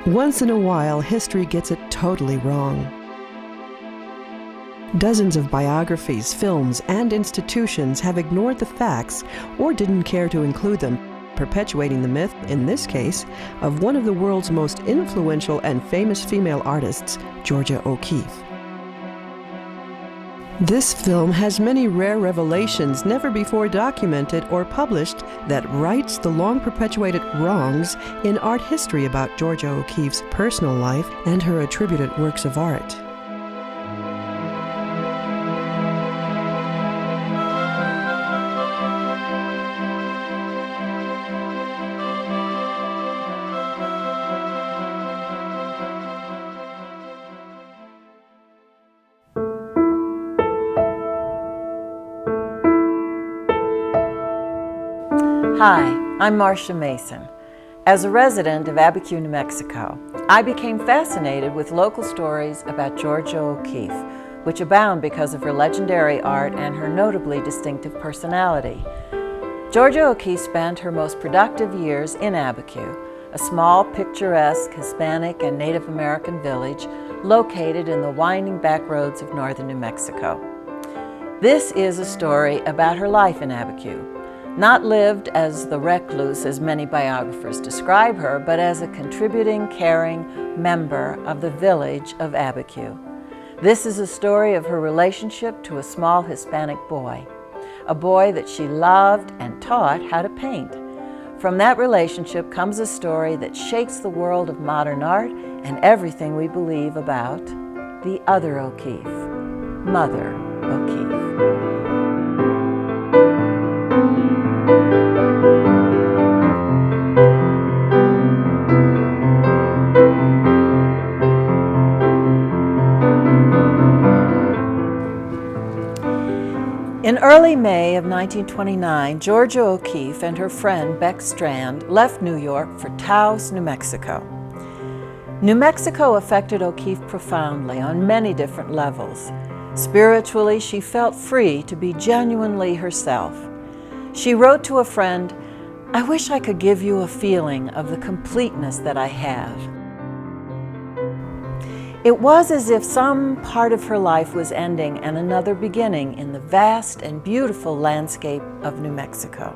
Once in a while, history gets it totally wrong. Dozens of biographies, films, and institutions have ignored the facts or didn't care to include them, perpetuating the myth, in this case, of one of the world's most influential and famous female artists, Georgia O'Keeffe. This film has many rare revelations never before documented or published that rights the long-perpetuated wrongs in art history about Georgia O'Keeffe's personal life and her attributed works of art. Hi, I'm Marcia Mason. As a resident of Abiquiu, New Mexico, I became fascinated with local stories about Georgia O'Keeffe, which abound because of her legendary art and her notably distinctive personality. Georgia O'Keeffe spent her most productive years in Abiquiu, a small, picturesque Hispanic and Native American village located in the winding back roads of northern New Mexico. This is a story about her life in Abiquiu, not lived as the recluse as many biographers describe her, but as a contributing, caring member of the village of Abiquiu. This is a story of her relationship to a small Hispanic boy, a boy that she loved and taught how to paint. From that relationship comes a story that shakes the world of modern art and everything we believe about the other O'Keeffe, Mother O'Keeffe. In early May of 1929, Georgia O'Keeffe and her friend Beck Strand left New York for Taos, New Mexico. New Mexico affected O'Keeffe profoundly on many different levels. Spiritually, she felt free to be genuinely herself. She wrote to a friend, "I wish I could give you a feeling of the completeness that I have." It was as if some part of her life was ending and another beginning in the vast and beautiful landscape of New Mexico.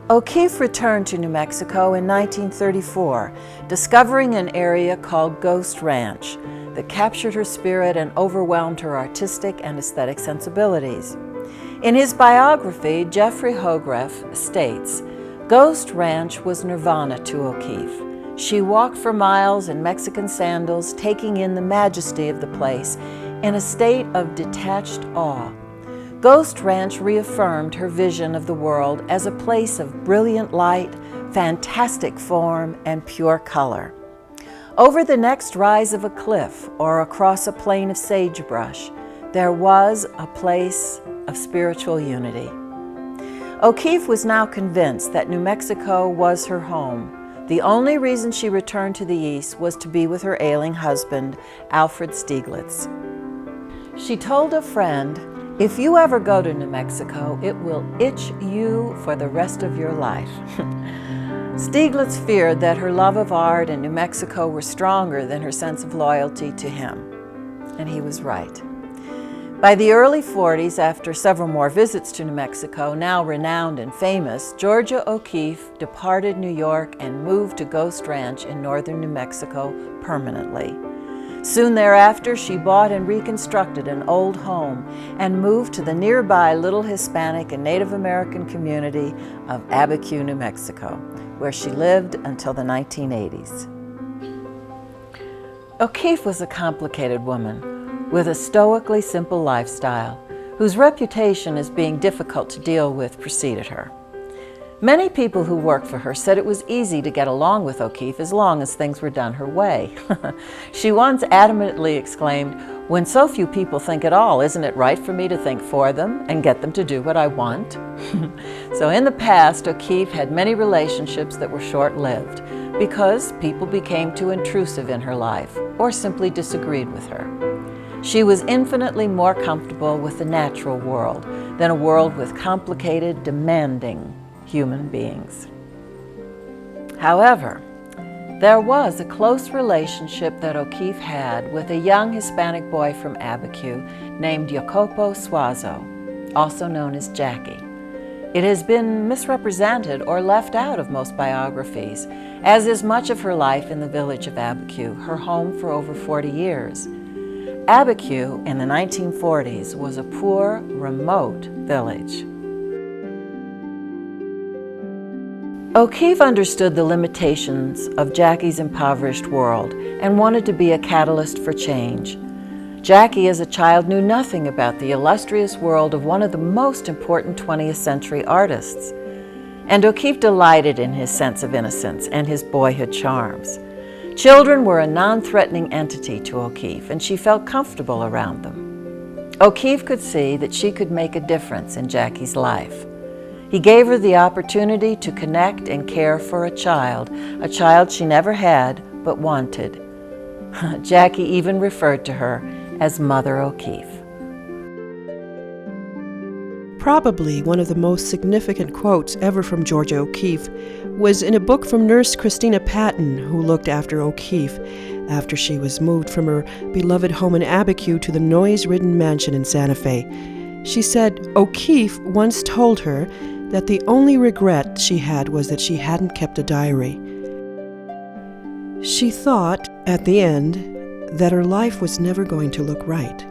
O'Keeffe returned to New Mexico in 1934, discovering an area called Ghost Ranch that captured her spirit and overwhelmed her artistic and aesthetic sensibilities. In his biography, Jeffrey Hogreff states, "Ghost Ranch was nirvana to O'Keeffe. She walked for miles in Mexican sandals, taking in the majesty of the place in a state of detached awe. Ghost Ranch reaffirmed her vision of the world as a place of brilliant light, fantastic form, and pure color. Over the next rise of a cliff or across a plain of sagebrush, there was a place of spiritual unity." O'Keeffe was now convinced that New Mexico was her home. The only reason she returned to the East was to be with her ailing husband, Alfred Stieglitz. She told a friend, "If you ever go to New Mexico, it will itch you for the rest of your life." Stieglitz feared that her love of art and New Mexico were stronger than her sense of loyalty to him, and he was right. By the early 40s, after several more visits to New Mexico, now renowned and famous, Georgia O'Keeffe departed New York and moved to Ghost Ranch in northern New Mexico permanently. Soon thereafter, she bought and reconstructed an old home and moved to the nearby little Hispanic and Native American community of Abiquiu, New Mexico, where she lived until the 1980s. O'Keeffe was a complicated woman with a stoically simple lifestyle, whose reputation as being difficult to deal with preceded her. Many people who worked for her said it was easy to get along with O'Keeffe as long as things were done her way. She once adamantly exclaimed, "When so few people think at all, isn't it right for me to think for them and get them to do what I want?" So in the past, O'Keeffe had many relationships that were short-lived because people became too intrusive in her life or simply disagreed with her. She was infinitely more comfortable with the natural world than a world with complicated, demanding human beings. However, There was a close relationship that O'Keeffe had with a young Hispanic boy from Abiquiu named Jacobo Suazo, also known as Jackie. It has been misrepresented or left out of most biographies, as is much of her life in the village of Abiquiu, her home for over 40 years. Abiquiu in the 1940s was a poor, remote village. O'Keeffe understood the limitations of Jackie's impoverished world and wanted to be a catalyst for change. Jackie as a child knew nothing about the illustrious world of one of the most important 20th century artists, and O'Keeffe delighted in his sense of innocence and his boyhood charms. Children were a non-threatening entity to O'Keeffe, and she felt comfortable around them. O'Keeffe could see that she could make a difference in Jackie's life. He gave her the opportunity to connect and care for a child she never had but wanted. Jackie even referred to her as Mother O'Keeffe. Probably one of the most significant quotes ever from Georgia O'Keeffe was in a book from Nurse Christina Patton, who looked after O'Keeffe after she was moved from her beloved home in Abiquiu to the noise-ridden mansion in Santa Fe. She said O'Keeffe once told her that the only regret she had was that she hadn't kept a diary. She thought, at the end, that her life was never going to look right.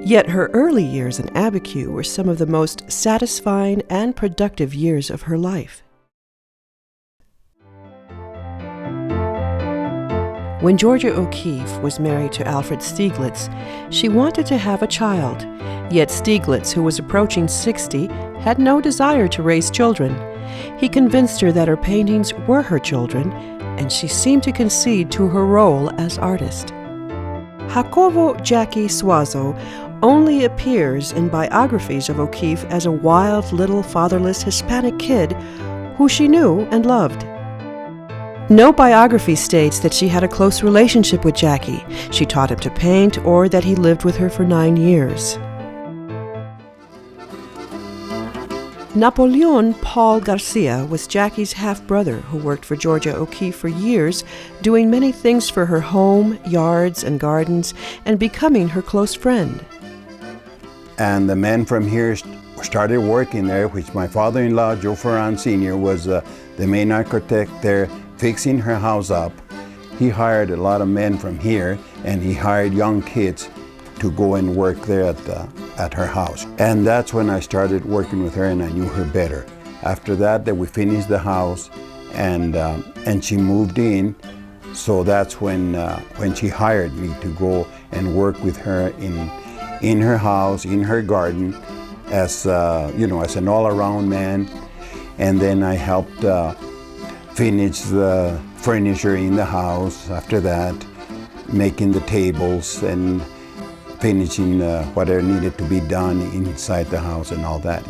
Yet her early years in Abiquiu were some of the most satisfying and productive years of her life. When Georgia O'Keeffe was married to Alfred Stieglitz, she wanted to have a child, yet Stieglitz, who was approaching 60, had no desire to raise children. He convinced her that her paintings were her children, and she seemed to concede to her role as artist. Jacobo Jackie Suazo only appears in biographies of O'Keeffe as a wild little fatherless Hispanic kid who she knew and loved. No biography states that she had a close relationship with Jackie, she taught him to paint, or that he lived with her for 9 years. Napoleon Paul Garcia was Jackie's half-brother who worked for Georgia O'Keeffe for years, doing many things for her home, yards, and gardens, and becoming her close friend. And the men from here started working there, which my father-in-law, Joe Ferran Sr., was the main architect there, fixing her house up. He hired a lot of men from here, and he hired young kids to go and work there at her house. And that's when I started working with her, and I knew her better. After that we finished the house, and she moved in. So that's when she hired me to go and work with her in her house, in her garden, as as an all-around man. And then I helped finish the furniture in the house after that, making the tables and finishing whatever needed to be done inside the house and all that,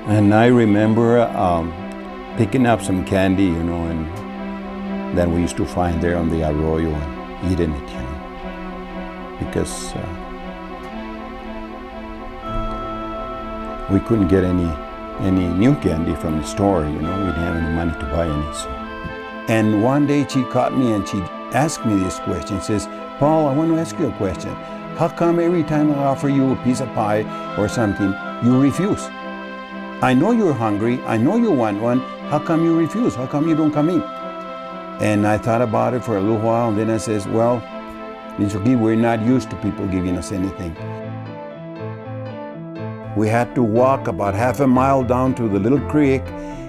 And I remember picking up some candy, and that we used to find there on the arroyo and eating it, because we couldn't get any new candy from the store, we didn't have any money to buy any. So. And one day she caught me and she asked me this question. She says, "Paul, I want to ask you a question. How come every time I offer you a piece of pie or something, you refuse? I know you're hungry, I know you want one, how come you refuse? How come you don't come in?" And I thought about it for a little while, and then I says, "Well, Ms. O'Keeffe, we're not used to people giving us anything." We had to walk about half a mile down to the little creek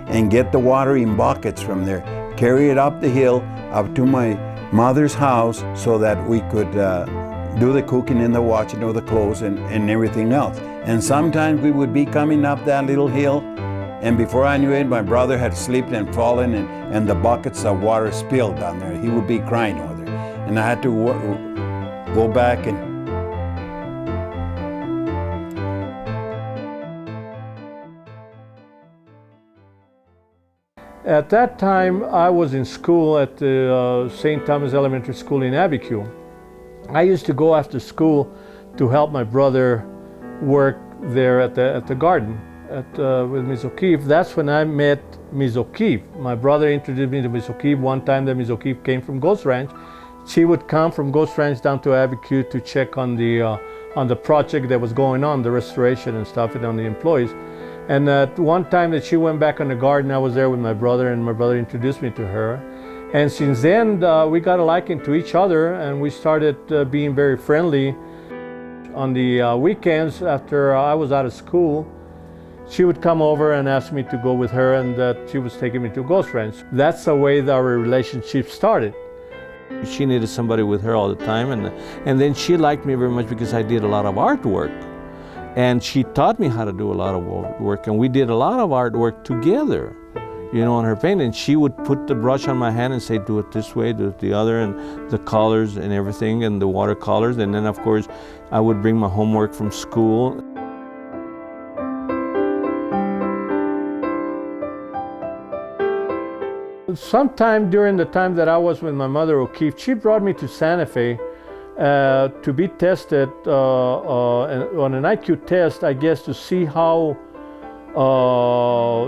and get the water in buckets from there, carry it up the hill, up to my mother's house, so that we could do the cooking and the washing of the clothes and everything else. And sometimes we would be coming up that little hill, and before I knew it, my brother had slipped and fallen, and the buckets of water spilled down there. He would be crying over there. And I had to go back and At that time, I was in school at the St. Thomas Elementary School in Abiquiu. I used to go after school to help my brother work there at the garden. with Ms. O'Keefe, that's when I met Ms. O'Keefe. My brother introduced me to Ms. O'Keefe. One time that Ms. O'Keefe came from Ghost Ranch, she would come from Ghost Ranch down to Abiquiu to check on the project that was going on, the restoration and stuff, and on the employees. And one time that she went back on the garden, I was there with my brother, and my brother introduced me to her. And since then, we got a liking to each other, and we started being very friendly. On the weekends, after I was out of school, she would come over and ask me to go with her, and she was taking me to Ghost Ranch. That's the way that our relationship started. She needed somebody with her all the time, and then she liked me very much because I did a lot of artwork. And she taught me how to do a lot of work, and we did a lot of artwork together, you know, on her paint. And she would put the brush on my hand and say, do it this way, do it the other, and the colors and everything, and the watercolors. And then, of course, I would bring my homework from school. Sometime during the time that I was with my mother O'Keefe, she brought me to Santa Fe to be tested on an IQ test, I guess, to see how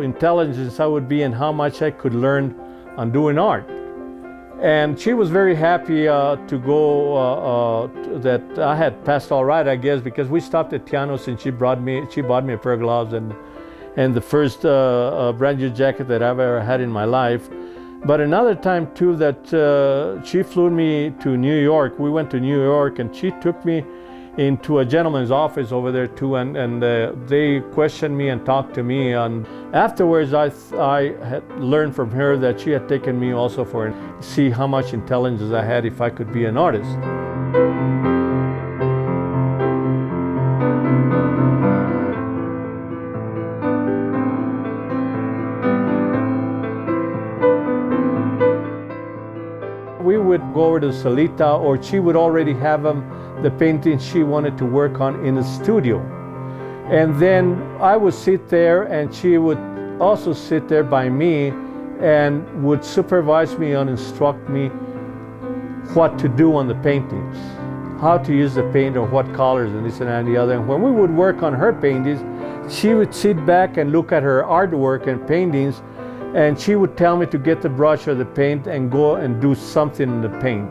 intelligent I would be and how much I could learn on doing art. And she was very happy to go that I had passed all right, I guess, because we stopped at Tiano's and she bought me a pair of gloves and the first brand new jacket that I've ever had in my life. But another time too that she flew me to New York. We went to New York and she took me into a gentleman's office over there too, and they questioned me and talked to me. And afterwards I had learned from her that she had taken me also for see how much intelligence I had if I could be an artist. We would go over to Salita, or she would already have the paintings she wanted to work on in the studio. And then I would sit there and she would also sit there by me and would supervise me and instruct me what to do on the paintings, how to use the paint or what colors and this and that and the other. And when we would work on her paintings, she would sit back and look at her artwork and paintings, and she would tell me to get the brush or the paint and go and do something in the paint.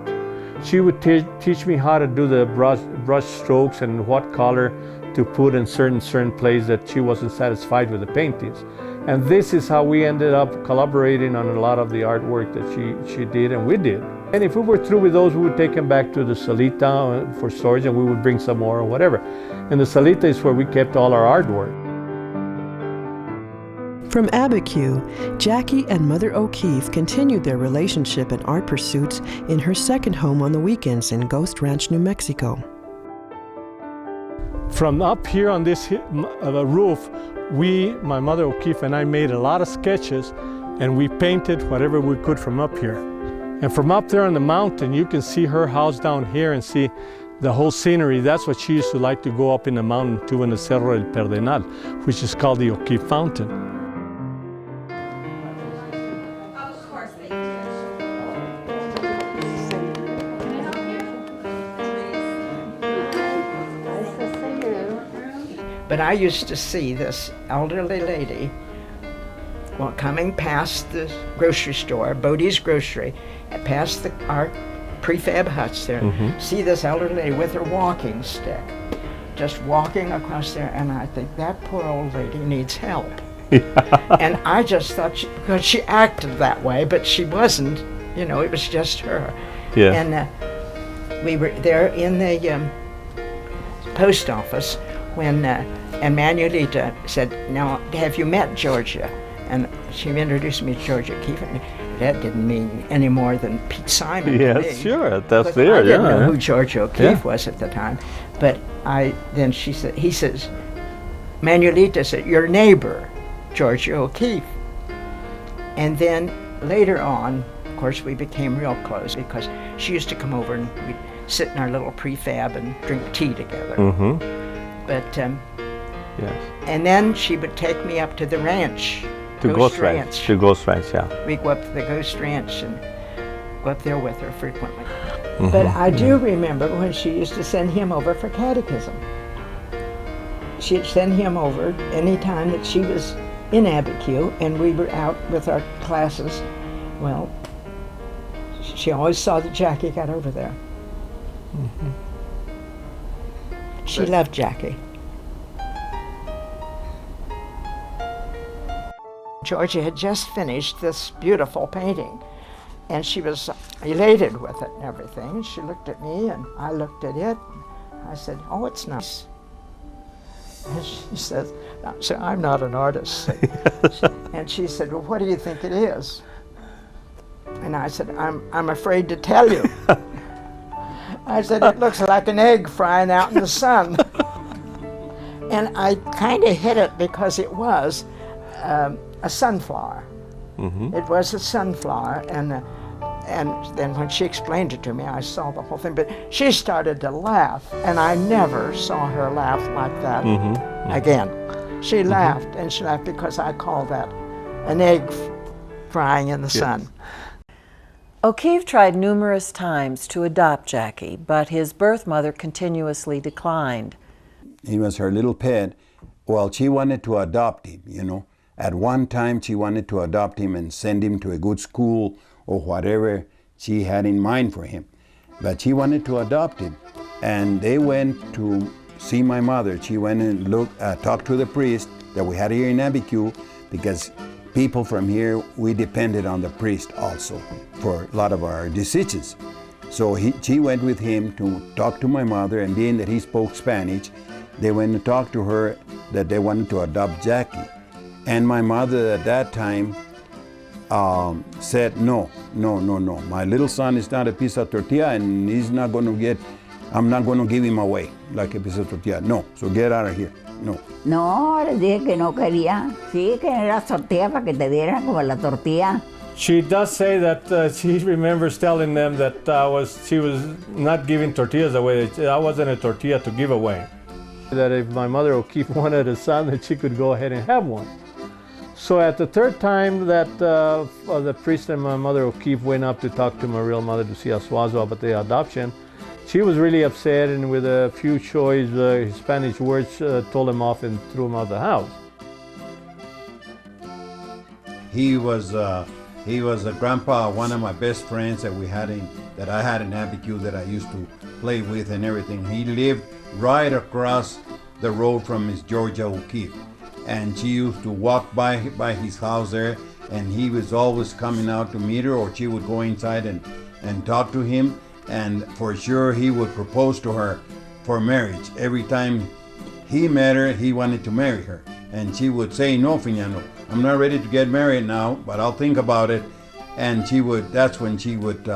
She would teach me how to do the brush strokes and what color to put in certain places that she wasn't satisfied with the paintings. And this is how we ended up collaborating on a lot of the artwork that she did and we did. And if we were through with those, we would take them back to the Salita for storage, and we would bring some more or whatever. And the Salita is where we kept all our artwork. From Abiquiu, Jackie and Mother O'Keefe continued their relationship and art pursuits in her second home on the weekends in Ghost Ranch, New Mexico. From up here on this roof, my Mother O'Keefe and I made a lot of sketches, and we painted whatever we could from up here. And from up there on the mountain, you can see her house down here and see the whole scenery. That's what she used to like to go up in the mountain to, in the Cerro del Perdenal, which is called the O'Keefe Fountain. But I used to see this elderly lady coming past the grocery store, Bodie's Grocery, and past our prefab huts there. See this elderly lady with her walking stick, just walking across there, and I think that poor old lady needs help. And I just thought, because she acted that way, but she wasn't, you know, it was just her. Yeah. And we were there in the post office when, and Manuelita said, "Now, have you met Georgia?" And she introduced me to Georgia O'Keefe. And that didn't mean any more than Pete Simon. Yes, sure, that's there. I didn't know who Georgia O'Keefe was at the time. But then he says, Manuelita said, "Your neighbor, Georgia O'Keefe." And then later on, of course, we became real close because she used to come over and we'd sit in our little prefab and drink tea together. But yes. And then she would take me up to the ranch. To Ghost Ranch. To Ghost Ranch, yeah. We go up to the Ghost Ranch and go up there with her frequently. But I do remember when she used to send him over for catechism. she'd send him over any time that she was in Abiquiu and we were out with our classes. Well, she always saw that Jackie got over there. Mm-hmm. She loved Jackie. Georgia had just finished this beautiful painting, and she was elated with it and everything. She looked at me, and I looked at it. I said, "Oh, it's nice." And she says, "I'm not an artist." And she said, "Well, what do you think it is?" And I said, I'm afraid to tell you." I said, "It looks like an egg frying out in the sun." And I kind of hit it because it was a sunflower. Mm-hmm. It was a sunflower, and then when she explained it to me, I saw the whole thing. But she started to laugh, and I never saw her laugh like that again. She laughed, and she laughed because I call that an egg frying in the sun. O'Keeffe tried numerous times to adopt Jackie, but his birth mother continuously declined. He was her little pet. Well, she wanted to adopt him, you know. At one time, she wanted to adopt him and send him to a good school or whatever she had in mind for him. But she wanted to adopt him. And they went to see my mother. She went and talked to the priest that we had here in Abiquiu, because people from here, we depended on the priest also for a lot of our decisions. So she went with him to talk to my mother, and being that he spoke Spanish, they went to talk to her that they wanted to adopt Jackie. And my mother at that time said, no. My little son is not a piece of tortilla, and he's not going to I'm not going to give him away like a piece of tortilla. No, so get out of here. No. No, les dije que no quería. Sí, que era tortilla para que te dieran como la tortilla. She does say that she remembers telling them that she was not giving tortillas away. That wasn't a tortilla to give away. That if my mother O'Keeffe wanted a son, that she could go ahead and have one. So at the third time that the priest and my mother O'Keeffe went up to talk to my real mother, Lucia Suazo, about the adoption, she was really upset, and with a few choice Spanish words told him off and threw him out of the house. He was a grandpa, one of my best friends that I had in Abiquiu that I used to play with and everything. He lived right across the road from Miss Georgia O'Keeffe, and she used to walk by his house there, and he was always coming out to meet her, or she would go inside and talk to him, and for sure he would propose to her for marriage. Every time he met her, he wanted to marry her, and she would say, "No, Fiñano, I'm not ready to get married now, but I'll think about it." And that's when she would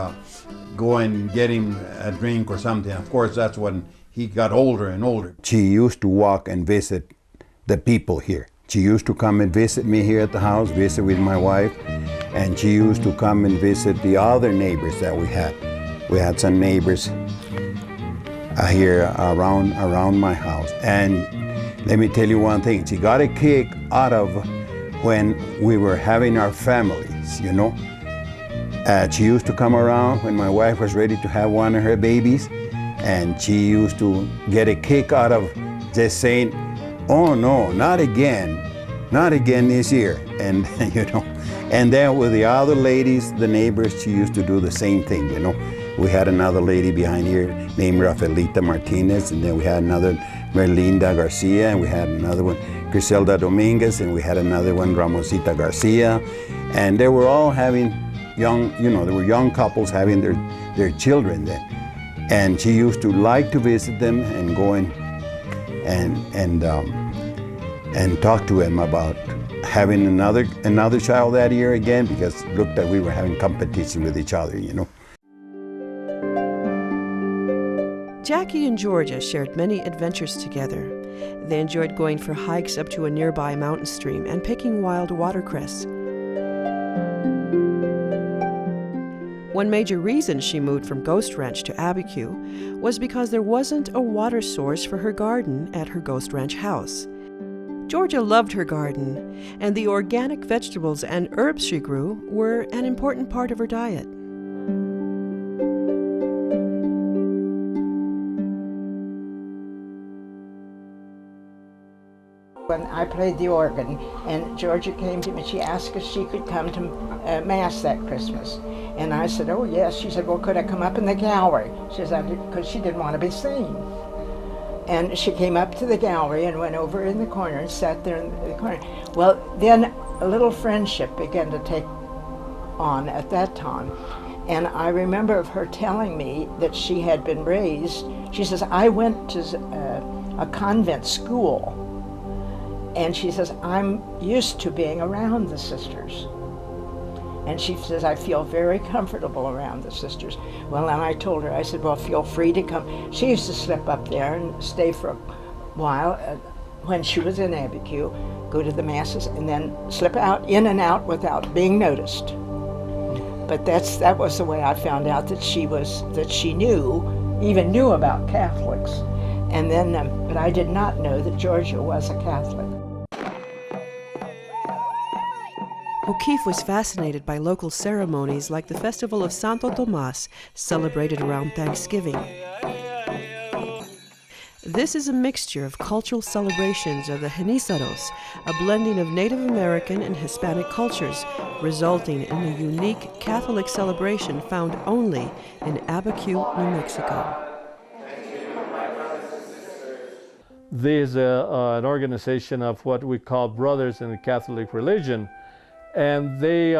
go and get him a drink or something. Of course, that's when he got older and older. She used to walk and visit the people here. She used to come and visit me here at the house, visit with my wife, and she used to come and visit the other neighbors that we had. We had some neighbors here around my house. And let me tell you one thing, she got a kick out of when we were having our families, you know. She used to come around when my wife was ready to have one of her babies, and she used to get a kick out of just saying, "Oh no, not again this year." And you know, and then with the other ladies, the neighbors, she used to do the same thing, you know. We had another lady behind here named Rafaelita Martinez, and then we had another Merlinda Garcia, and we had another one Griselda Dominguez, and we had another one Ramosita Garcia, and they were all having there were young couples having their children then. And she used to like to visit them and go in and talk to them about having another child that year again, because it looked like we were having competition with each other, you know. Jackie and Georgia shared many adventures together. They enjoyed going for hikes up to a nearby mountain stream and picking wild watercress. One major reason she moved from Ghost Ranch to Abiquiu was because there wasn't a water source for her garden at her Ghost Ranch house. Georgia loved her garden, and the organic vegetables and herbs she grew were an important part of her diet. When I played the organ, and Georgia came to me, she asked if she could come to Mass that Christmas. And I said, oh yes. She said, well, could I come up in the gallery? She said, because she didn't want to be seen. And she came up to the gallery and went over in the corner and sat there in the corner. Well, then a little friendship began to take on at that time. And I remember of her telling me that she had been raised. She says, I went to a convent school. And she says, I'm used to being around the sisters. And she says, I feel very comfortable around the sisters. Well, and I told her, I said, well, feel free to come. She used to slip up there and stay for a while when she was in Abiquiu, go to the Masses, and then slip out, in and out without being noticed. But that was the way I found out that she even knew about Catholics. And then, but I did not know that Georgia was a Catholic. O'Keeffe was fascinated by local ceremonies like the festival of Santo Tomás, celebrated around Thanksgiving. This is a mixture of cultural celebrations of the Genízaros, a blending of Native American and Hispanic cultures, resulting in a unique Catholic celebration found only in Abiquiu, New Mexico. There's an organization of what we call Brothers in the Catholic Religion, and they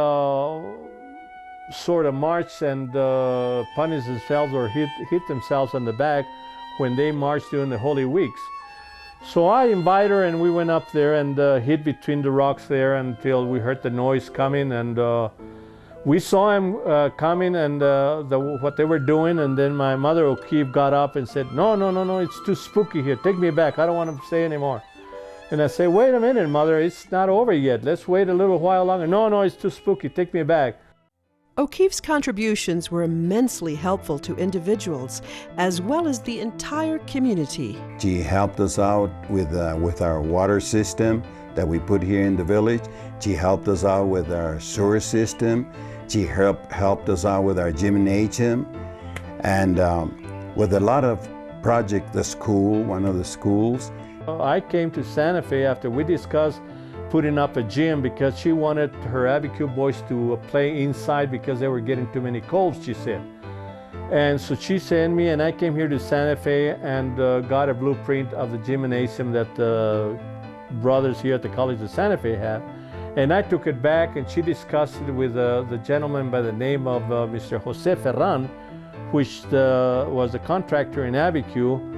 sort of march and punish themselves or hit themselves on the back when they march during the Holy Weeks. So I invited her and we went up there and hid between the rocks there until we heard the noise coming, and we saw him coming and what they were doing, and then my mother O'Keeffe got up and said, no, it's too spooky here, take me back, I don't want to stay anymore. And I say, wait a minute, Mother, it's not over yet, let's wait a little while longer. No, it's too spooky, take me back. O'Keeffe's contributions were immensely helpful to individuals as well as the entire community. She helped us out with our water system that we put here in the village. She helped us out with our sewer system. She helped us out with our gymnasium, and with a lot of projects, the school, one of the schools. I came to Santa Fe after we discussed putting up a gym because she wanted her Abiquiu boys to play inside because they were getting too many colds, she said. And so she sent me, and I came here to Santa Fe and got a blueprint of the gymnasium that the brothers here at the College of Santa Fe had. And I took it back, and she discussed it with the gentleman by the name of Mr. Jose Ferran, which was the contractor in Abiquiu.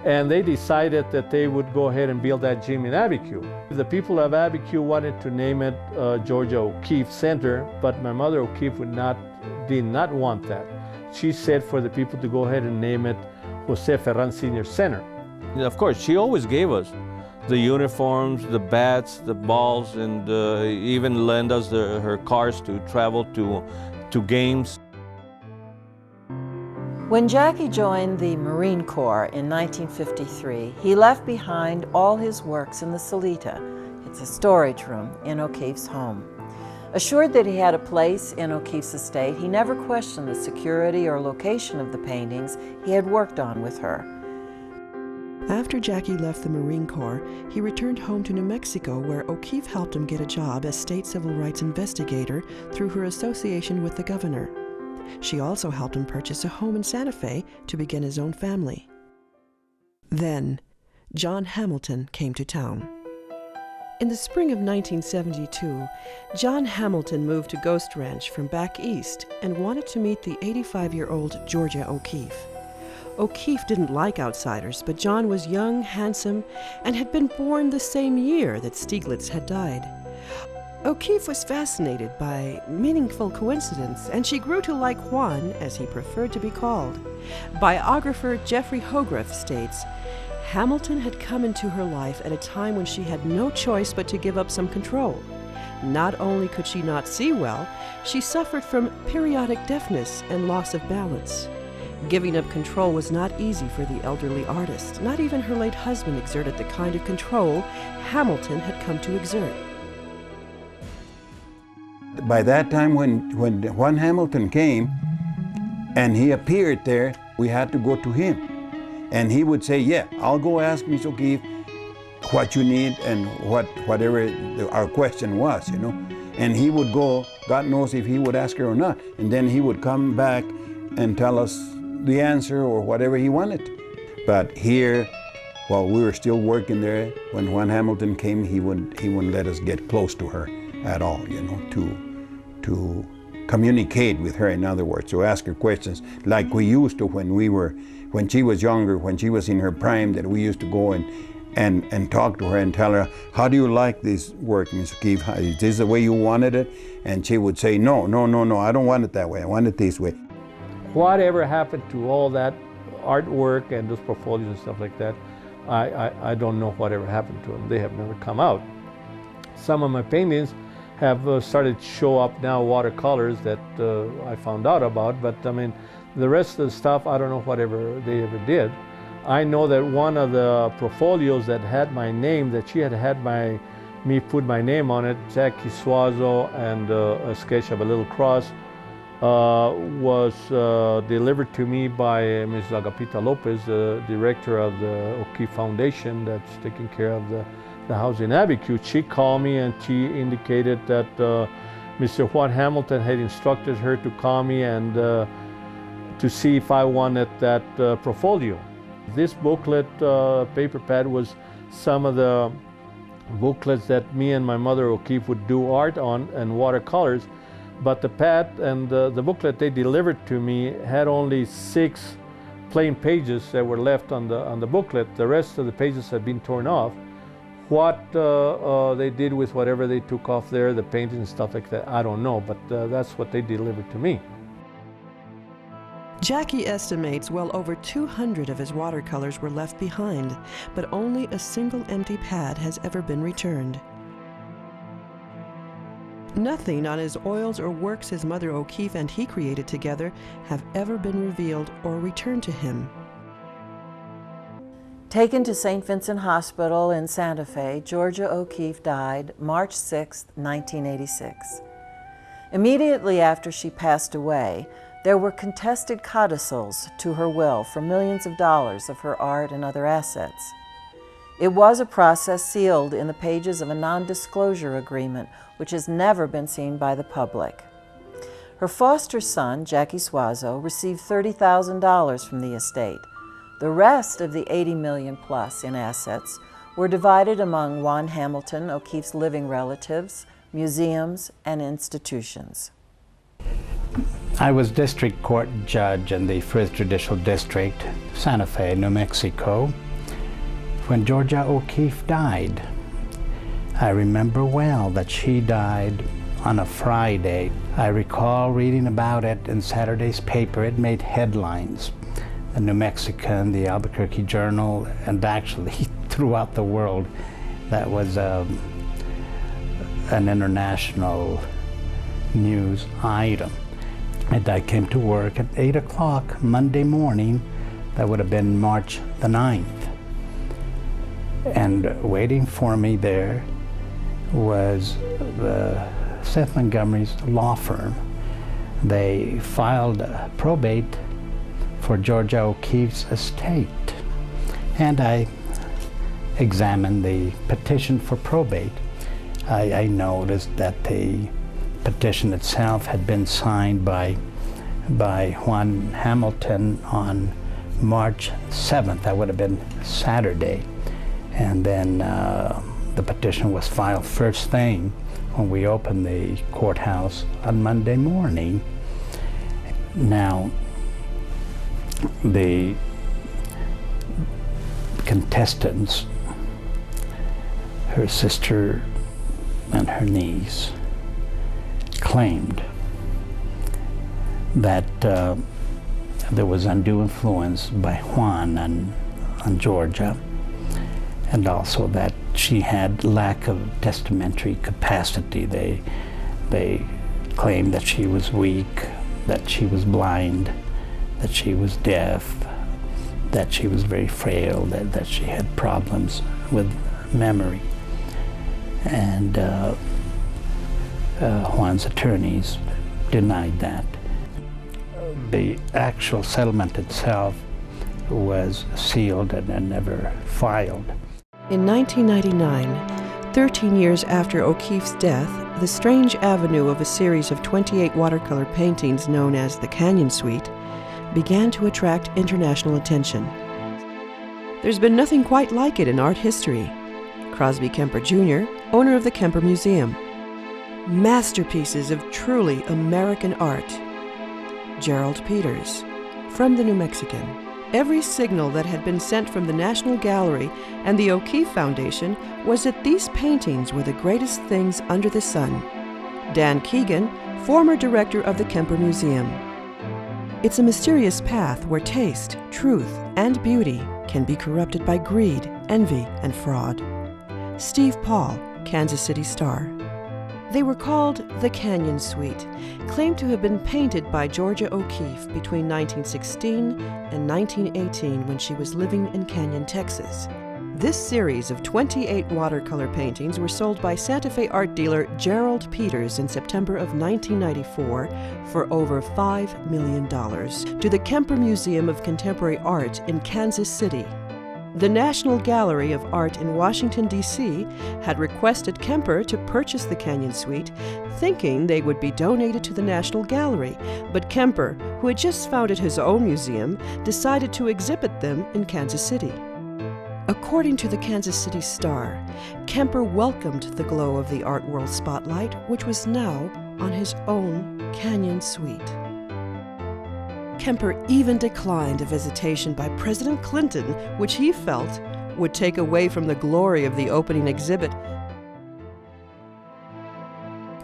And they decided that they would go ahead and build that gym in Abiquiu. The people of Abiquiu wanted to name it Georgia O'Keeffe Center, but my mother O'Keeffe did not want that. She said for the people to go ahead and name it Jose Ferran Senior Center. And of course, she always gave us the uniforms, the bats, the balls, and even lend us her cars to travel to games. When Jackie joined the Marine Corps in 1953, he left behind all his works in the Salita. It's a storage room in O'Keeffe's home. Assured that he had a place in O'Keeffe's estate, he never questioned the security or location of the paintings he had worked on with her. After Jackie left the Marine Corps, he returned home to New Mexico, where O'Keeffe helped him get a job as state civil rights investigator through her association with the governor. She also helped him purchase a home in Santa Fe to begin his own family. Then, John Hamilton came to town. In the spring of 1972, John Hamilton moved to Ghost Ranch from back east and wanted to meet the 85-year-old Georgia O'Keeffe. O'Keeffe didn't like outsiders, but John was young, handsome, and had been born the same year that Stieglitz had died. O'Keeffe was fascinated by meaningful coincidence, and she grew to like Juan, as he preferred to be called. Biographer Jeffrey Hogarth states, Hamilton had come into her life at a time when she had no choice but to give up some control. Not only could she not see well, she suffered from periodic deafness and loss of balance. Giving up control was not easy for the elderly artist. Not even her late husband exerted the kind of control Hamilton had come to exert. By that time, when Juan Hamilton came and he appeared there, we had to go to him. And he would say, yeah, I'll go ask Miss O'Keeffe what you need and whatever our question was, you know. And he would go, God knows if he would ask her or not, and then he would come back and tell us the answer or whatever he wanted. But here, while we were still working there, when Juan Hamilton came, he wouldn't let us get close to her at all, you know, to communicate with her, in other words, to ask her questions like we used to when she was younger, when she was in her prime, that we used to go and talk to her and tell her, how do you like this work, Ms. O'Keefe? Is this the way you wanted it? And she would say, no, I don't want it that way, I want it this way. Whatever happened to all that artwork and those portfolios and stuff like that, I don't know whatever happened to them. They have never come out. Some of my paintings have started to show up now, watercolors that I found out about, but I mean, the rest of the stuff, I don't know whatever they ever did. I know that one of the portfolios that had my name, that she had me put my name on it, Jackie Suazo, and a sketch of a little cross, was delivered to me by Ms. Agapita Lopez, the director of the O'Keefe Foundation that's taking care of the house in Abiquiu. She called me and she indicated that Mr. Juan Hamilton had instructed her to call me and to see if I wanted that portfolio. This booklet, paper pad, was some of the booklets that me and my mother O'Keefe would do art on and watercolors, but the pad and the booklet they delivered to me had only 6 plain pages that were left on the booklet. The rest of the pages had been torn off. What they did with whatever they took off there, the paintings and stuff like that, I don't know, but that's what they delivered to me. Jackie estimates well over 200 of his watercolors were left behind, but only a single empty pad has ever been returned. Nothing on his oils or works his mother O'Keefe and he created together have ever been revealed or returned to him. Taken to St. Vincent Hospital in Santa Fe, Georgia O'Keefe died March 6, 1986. Immediately after she passed away, there were contested codicils to her will for millions of dollars of her art and other assets. It was a process sealed in the pages of a non-disclosure agreement which has never been seen by the public. Her foster son, Jackie Suazo, received $30,000 from the estate. The rest of the $80 million plus in assets were divided among Juan Hamilton O'Keefe's living relatives, museums, and institutions. I was district court judge in the 1st Judicial District, Santa Fe, New Mexico, when Georgia O'Keefe died. I remember well that she died on a Friday. I recall reading about it in Saturday's paper. It made headlines. The New Mexican, the Albuquerque Journal, and actually throughout the world. That was an international news item. And I came to work at 8 o'clock Monday morning. That would have been March the 9th. And waiting for me there was the Seth Montgomery's law firm. They filed a probate for Georgia O'Keefe's estate. And I examined the petition for probate. I noticed that the petition itself had been signed by Juan Hamilton on March 7th. That would have been Saturday. And then the petition was filed first thing when we opened the courthouse on Monday morning. Now, the contestants, her sister and her niece, claimed that there was undue influence by Juan on Georgia, and also that she had lack of testamentary capacity. They claimed that she was weak, that she was blind, that she was deaf, that she was very frail, that she had problems with memory. And Juan's attorneys denied that. The actual settlement itself was sealed and never filed. In 1999, 13 years after O'Keeffe's death, the strange avenue of a series of 28 watercolor paintings known as the Canyon Suite began to attract international attention. There's been nothing quite like it in art history. Crosby Kemper Jr., owner of the Kemper Museum. Masterpieces of truly American art. Gerald Peters, from the New Mexican. Every signal that had been sent from the National Gallery and the O'Keeffe Foundation was that these paintings were the greatest things under the sun. Dan Keegan, former director of the Kemper Museum. It's a mysterious path where taste, truth, and beauty can be corrupted by greed, envy, and fraud. Steve Paul, Kansas City Star. They were called the Canyon Suite, claimed to have been painted by Georgia O'Keeffe between 1916 and 1918 when she was living in Canyon, Texas. This series of 28 watercolor paintings were sold by Santa Fe art dealer Gerald Peters in September of 1994 for over $5 million to the Kemper Museum of Contemporary Art in Kansas City. The National Gallery of Art in Washington, D.C. had requested Kemper to purchase the Canyon Suite, thinking they would be donated to the National Gallery, but Kemper, who had just founded his own museum, decided to exhibit them in Kansas City. According to the Kansas City Star, Kemper welcomed the glow of the art world spotlight, which was now on his own Canyon Suite. Kemper even declined a visitation by President Clinton, which he felt would take away from the glory of the opening exhibit.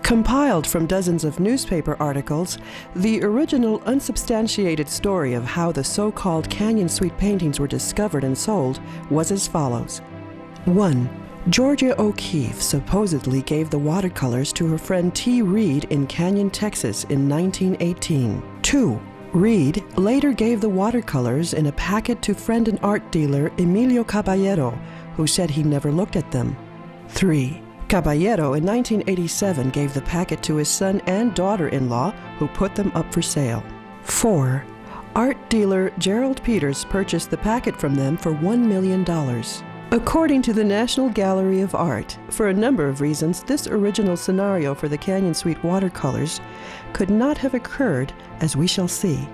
Compiled from dozens of newspaper articles, the original unsubstantiated story of how the so-called Canyon Suite paintings were discovered and sold was as follows. 1. Georgia O'Keeffe supposedly gave the watercolors to her friend T. Reed in Canyon, Texas in 1918. 2. Reed later gave the watercolors in a packet to friend and art dealer Emilio Caballero, who said he never looked at them. 3. Caballero in 1987 gave the packet to his son and daughter-in-law, who put them up for sale. 4. Art dealer Gerald Peters purchased the packet from them for $1 million. According to the National Gallery of Art, for a number of reasons, this original scenario for the Canyon Suite watercolors could not have occurred, as we shall see.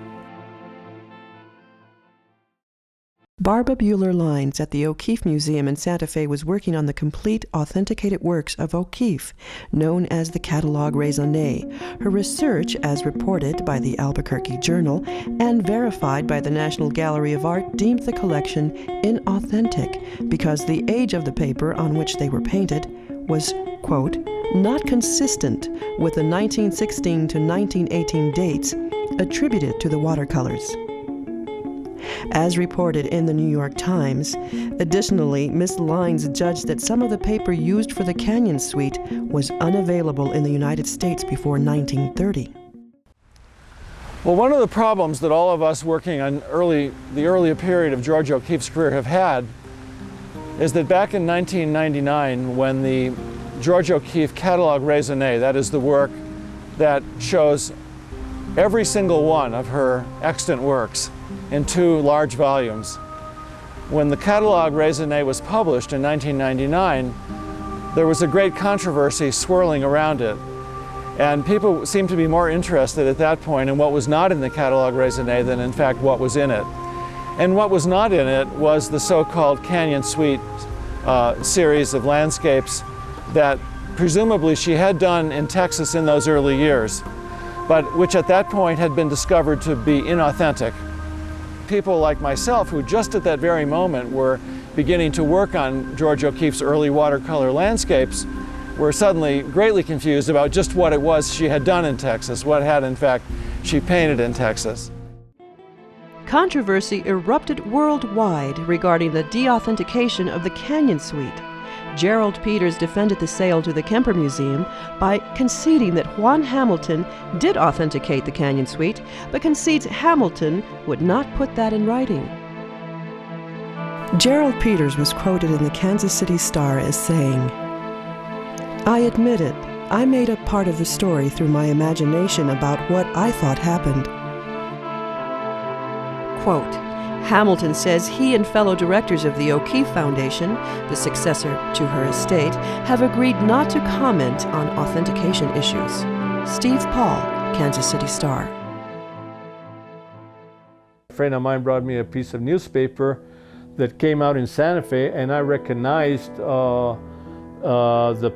Barbara Buehler-Lines at the O'Keeffe Museum in Santa Fe was working on the complete, authenticated works of O'Keeffe, known as the Catalogue Raisonné. Her research, as reported by the Albuquerque Journal and verified by the National Gallery of Art, deemed the collection inauthentic because the age of the paper on which they were painted was, quote, not consistent with the 1916 to 1918 dates attributed to the watercolors. As reported in the New York Times, additionally, Ms. Lines judged that some of the paper used for the Canyon Suite was unavailable in the United States before 1930. Well, one of the problems that all of us working on the earlier period of George O'Keeffe's career have had is that back in 1999, when the George O'Keeffe Catalogue Raisonné, that is the work that shows every single one of her extant works in 2 large volumes. When the Catalogue Raisonné was published in 1999, there was a great controversy swirling around it. And people seemed to be more interested at that point in what was not in the Catalogue Raisonné than in fact what was in it. And what was not in it was the so-called Canyon Suite series of landscapes that presumably she had done in Texas in those early years, but which at that point had been discovered to be inauthentic. People like myself, who just at that very moment were beginning to work on George O'Keeffe's early watercolor landscapes, were suddenly greatly confused about just what it was she had done in Texas, what had in fact she painted in Texas. Controversy erupted worldwide regarding the deauthentication of the Canyon Suite. Gerald Peters defended the sale to the Kemper Museum by conceding that Juan Hamilton did authenticate the Canyon Suite, but concedes Hamilton would not put that in writing. Gerald Peters was quoted in the Kansas City Star as saying, "I admit it, I made up part of the story through my imagination about what I thought happened." Quote, Hamilton says he and fellow directors of the O'Keeffe Foundation, the successor to her estate, have agreed not to comment on authentication issues. Steve Paul, Kansas City Star. A friend of mine brought me a piece of newspaper that came out in Santa Fe, and I recognized the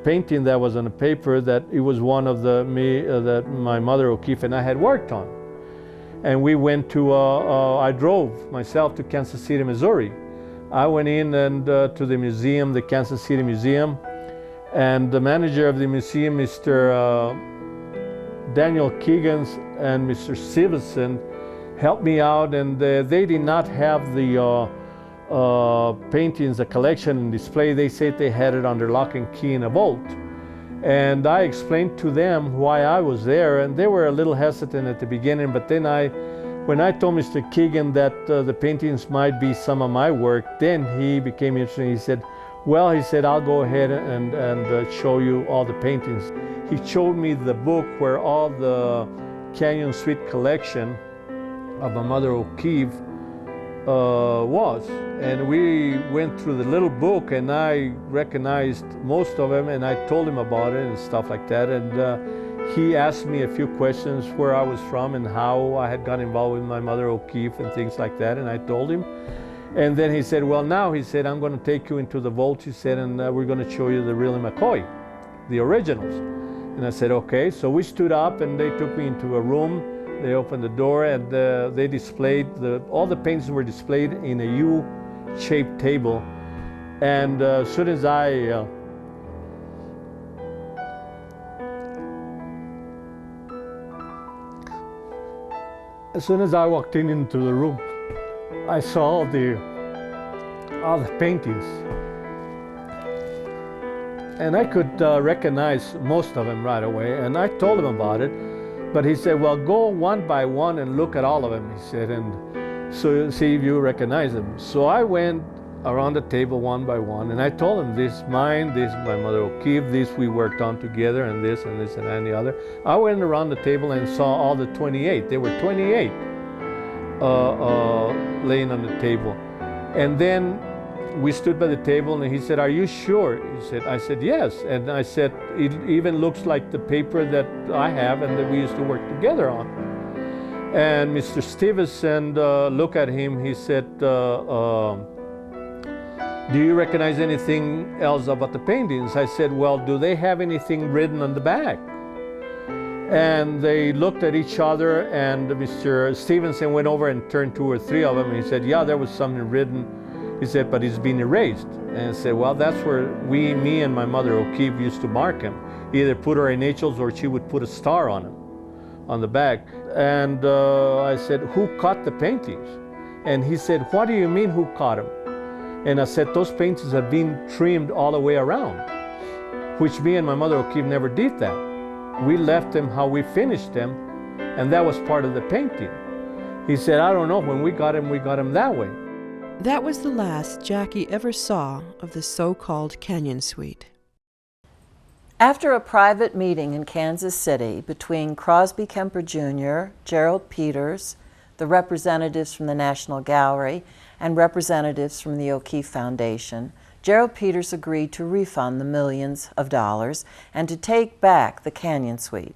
painting that was on the paper, that it was one of that my mother O'Keeffe and I had worked on. And we went to, I drove myself to Kansas City, Missouri. I went in and to the museum, the Kansas City Museum, and the manager of the museum, Mr. Daniel Keegan and Mr. Stevenson, helped me out, and they did not have the paintings, the collection and display. They said they had it under lock and key in a vault. And I explained to them why I was there, and they were a little hesitant at the beginning, but then when I told Mr. Keegan that the paintings might be some of my work, then he became interested. He said, well, he said, I'll go ahead and show you all the paintings. He showed me the book where all the Canyon Suite collection of my mother O'Keeffe was. And we went through the little book, and I recognized most of them, and I told him about it and stuff like that. And he asked me a few questions, where I was from and how I had got involved with my mother O'Keeffe and things like that, and I told him. And then he said, well, now, he said, I'm going to take you into the vault, he said, and we're going to show you the real McCoy, the originals. And I said, okay. So we stood up, and they took me into a room. They opened the door, and they displayed, all the paintings were displayed in a U-shaped table. And as soon as I walked into the room, I saw all the paintings. And I could recognize most of them right away, and I told him about it. But he said, well, go one by one and look at all of them, he said, and so see if you recognize them. So I went around the table one by one, and I told him, this is mine, this is my mother O'Keeffe, this we worked on together, and this and this and the other. I went around the table and saw all the 28. There were 28 laying on the table. And then we stood by the table, and he said, are you sure? He said, I said, yes. And I said, it even looks like the paper that I have and that we used to work together on. And Mr. Stevenson looked at him, he said, do you recognize anything else about the paintings? I said, well, do they have anything written on the back? And they looked at each other, and Mr. Stevenson went over and turned 2 or 3 of them, and he said, yeah, there was something written. He said, but it's been erased. And I said, well, that's where me and my mother O'Keeffe used to mark him. Either put our initials, or she would put a star on him, on the back. And I said, who caught the paintings? And he said, what do you mean, who caught them? And I said, those paintings have been trimmed all the way around, which me and my mother O'Keeffe never did that. We left them how we finished them, and that was part of the painting. He said, I don't know, when we got them that way. That was the last Jackie ever saw of the so-called Canyon Suite. After a private meeting in Kansas City between Crosby Kemper Jr., Gerald Peters, the representatives from the National Gallery, and representatives from the O'Keeffe Foundation, Gerald Peters agreed to refund the millions of dollars and to take back the Canyon Suite.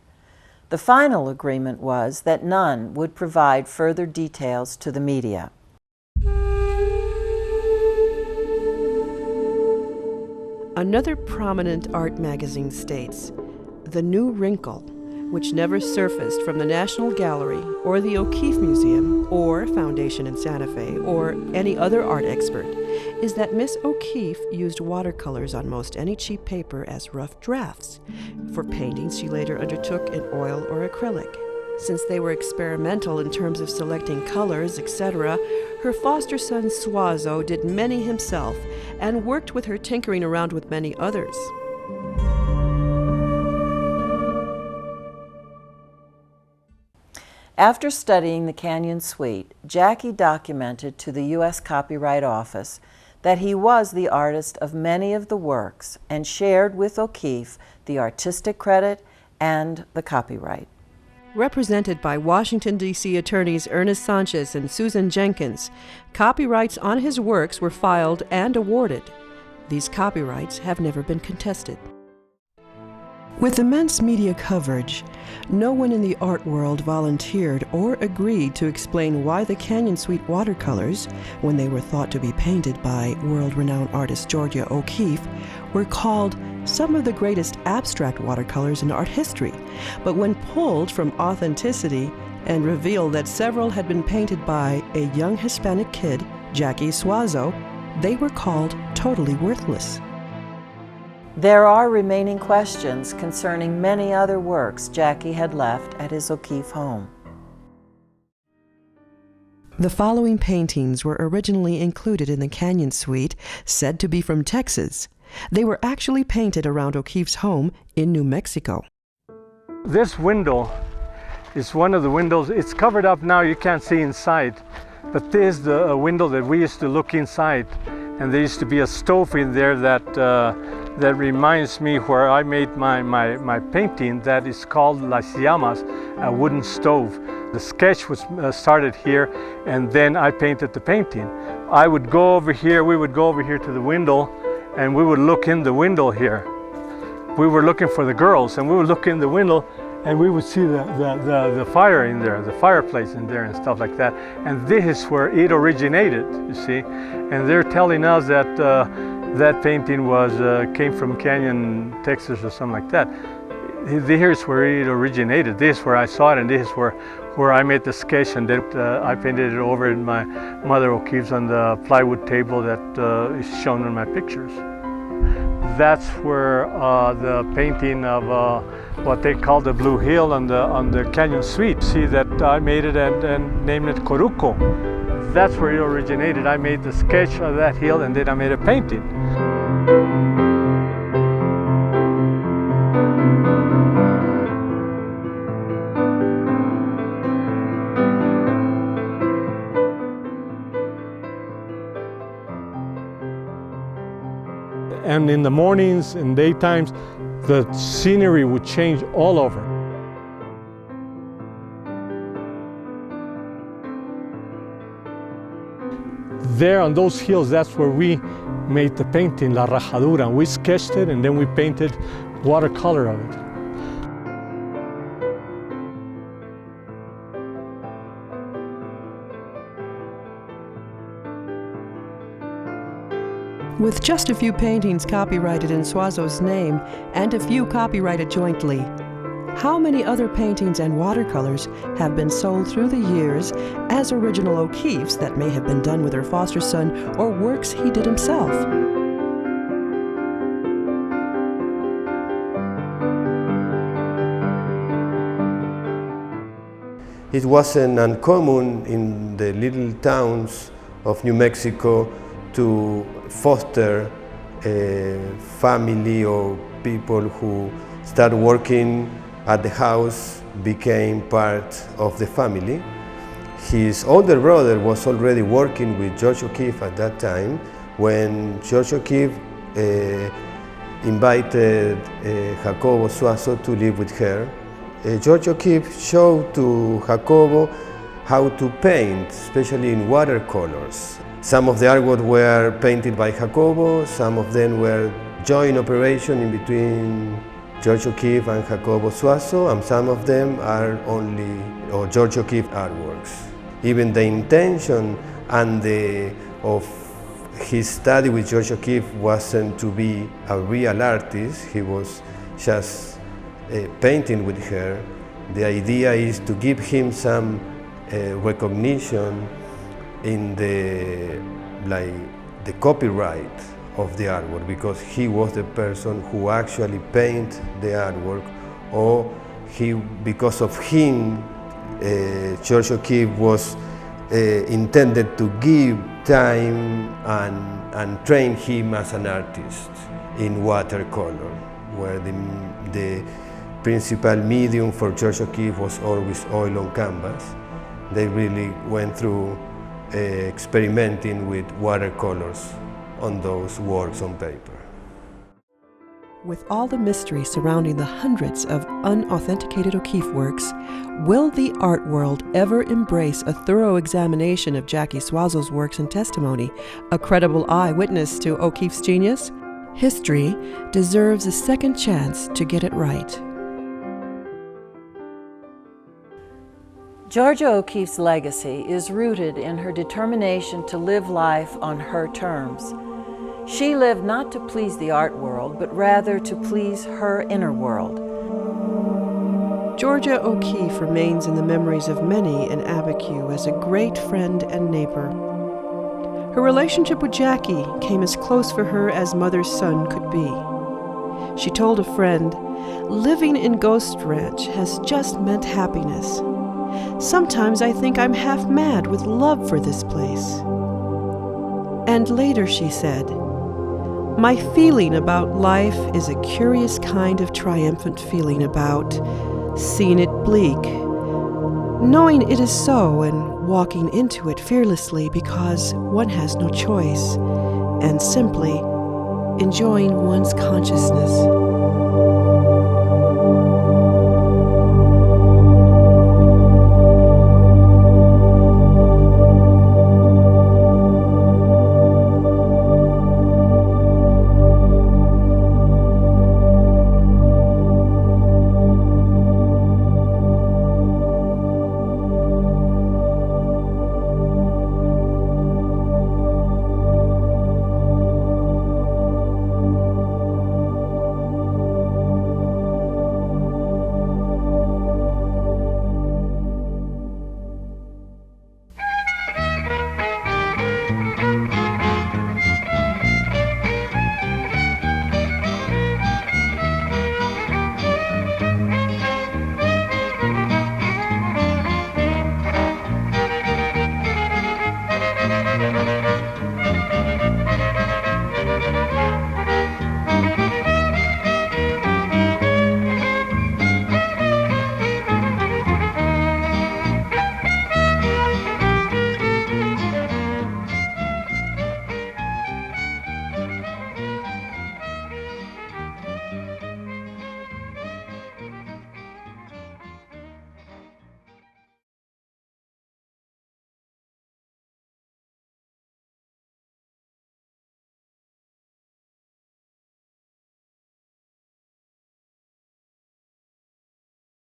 The final agreement was that none would provide further details to the media. Another prominent art magazine states, "The New Wrinkle, which never surfaced from the National Gallery or the O'Keeffe Museum or Foundation in Santa Fe or any other art expert, is that Miss O'Keeffe used watercolors on most any cheap paper as rough drafts for paintings she later undertook in oil or acrylic. Since they were experimental in terms of selecting colors, etc., her foster son Suazo did many himself and worked with her tinkering around with many others." After studying the Canyon Suite, Jackie documented to the U.S. Copyright Office that he was the artist of many of the works and shared with O'Keeffe the artistic credit and the copyright. Represented by Washington, D.C. attorneys Ernest Sanchez and Susan Jenkins, copyrights on his works were filed and awarded. These copyrights have never been contested. With immense media coverage, no one in the art world volunteered or agreed to explain why the Canyon Suite watercolors, when they were thought to be painted by world-renowned artist Georgia O'Keeffe, were called some of the greatest abstract watercolors in art history. But when pulled from authenticity and revealed that several had been painted by a young Hispanic kid, Jackie Suazo, they were called totally worthless. There are remaining questions concerning many other works Jackie had left at his O'Keeffe home. The following paintings were originally included in the Canyon Suite, said to be from Texas. They were actually painted around O'Keeffe's home in New Mexico. This window is one of the windows. It's covered up now, you can't see inside. But this is the window that we used to look inside. And there used to be a stove in there that reminds me where I made my painting that is called Las Llamas, a wooden stove. The sketch was started here, and then I painted the painting. I would go over here, we would go over here to the window, and we would look in the window here. We were looking for the girls, and we would look in the window, and we would see the fire in there, the fireplace in there and stuff like that. And this is where it originated, you see. And they're telling us that that painting came from Canyon, Texas or something like that. Here's where it originated. This is where I saw it, and this is where I made the sketch, and then I painted it over in my mother O'Keeffe's on the plywood table that is shown in my pictures. That's where the painting of what they call the Blue Hill on the Canyon Suite. See that I made it and named it Coruco. That's where it originated. I made the sketch of that hill, and then I made a painting. And in the mornings and daytimes, the scenery would change all over. There on those hills, that's where we made the painting, La Rajadura. We sketched it, and then we painted watercolor of it. With just a few paintings copyrighted in Suazo's name and a few copyrighted jointly, how many other paintings and watercolors have been sold through the years as original O'Keeffe's that may have been done with her foster son or works he did himself? It wasn't uncommon in the little towns of New Mexico to foster a family or people who start working at the house became part of the family. His older brother was already working with George O'Keeffe at that time when George O'Keeffe invited Jacobo Suazo to live with her. George O'Keeffe showed to Jacobo how to paint, especially in watercolors. Some of the artwork were painted by Jacobo, some of them were joint operation in between George O'Keeffe and Jacobo Suazo, and some of them are only George O'Keeffe artworks. Even the intention and of his study with George O'Keeffe wasn't to be a real artist, he was just painting with her. The idea is to give him some recognition in the copyright of the artwork, because he was the person who actually painted the artwork, or because of him, George O'Keeffe was intended to give time and train him as an artist in watercolor, where the principal medium for George O'Keeffe was always oil on canvas. They really went through experimenting with watercolors on those works on paper. With all the mystery surrounding the hundreds of unauthenticated O'Keeffe works, will the art world ever embrace a thorough examination of Jackie Suazo's works and testimony, a credible eyewitness to O'Keeffe's genius? History deserves a second chance to get it right. Georgia O'Keeffe's legacy is rooted in her determination to live life on her terms. She lived not to please the art world, but rather to please her inner world. Georgia O'Keeffe remains in the memories of many in Abiquiu as a great friend and neighbor. Her relationship with Jackie came as close for her as mother's son could be. She told a friend, "Living in Ghost Ranch has just meant happiness. Sometimes I think I'm half mad with love for this place." And later she said, "My feeling about life is a curious kind of triumphant feeling about seeing it bleak, knowing it is so and walking into it fearlessly because one has no choice, and simply enjoying one's consciousness."